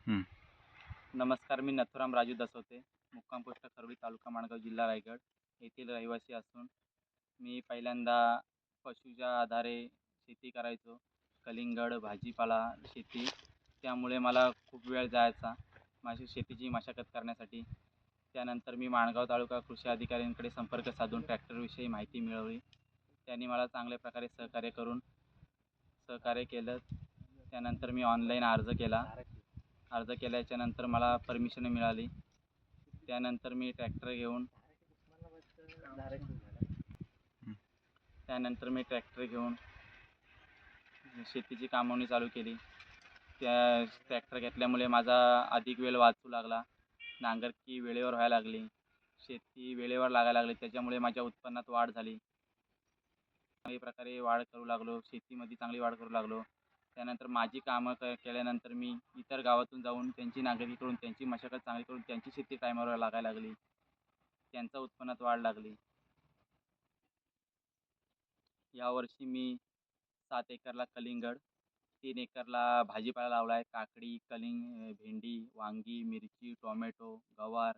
हं. नमस्कार, मी नथुराम राजू दसवते, मुक्काम पोस्ट खरवडी, तालुका माणगाव, जिल्हा रायगड येथील रहिवासी असून मी पहिल्यांदा पशुच्या आधारे शेती करायचो. कलिंगड, भाजीपाला, शेती. त्यामुळे मला खूप वेळ जायचा माझी शेतीची मशागत करण्यासाठी. त्यानंतर मी माणगाव तालुका कृषी अधिकाऱ्यांकडे संपर्क साधून ट्रॅक्टरविषयी माहिती मिळवली. त्यांनी मला चांगल्या प्रकारे सहकार्य केलं. त्यानंतर मी ऑनलाईन अर्ज केला. अर्ज केल्याच्यानंतर मला परमिशन मिळाली. त्यानंतर मी ट्रॅक्टर घेऊन शेतीची कामवणी चालू केली. त्या ट्रॅक्टर घेतल्यामुळे माझा अधिक वेळ वाचू लागला. नांगरकी वेळेवर व्हायला लागली. शेती वेळेवर लागायला लागली. त्याच्यामुळे माझ्या उत्पन्नात वाढ झाली. चांगल्या प्रकारे वाढ करू लागलो. शेतीमध्ये चांगली वाढ करू लागलो. त्यानंतर माझी कामं केल्यानंतर मी इतर गावातून जाऊन त्यांची नांगरणी करून, त्यांची मशागत चांगली करून त्यांची शेती टायमावर लागायला लागली. त्यांच्या उत्पन्नात वाढ लागली. यावर्षी मी 7 एकरला कलिंगड, 3 एकरला भाजीपाला लावला आहे. काकडी, भेंडी, वांगी, मिरची, टोमॅटो, गवार.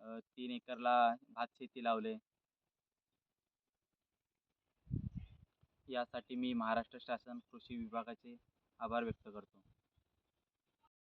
3 एकरला भातशेती लावले. यासाठी मी महाराष्ट्र शासन कृषी विभागाचे आभार व्यक्त करतो.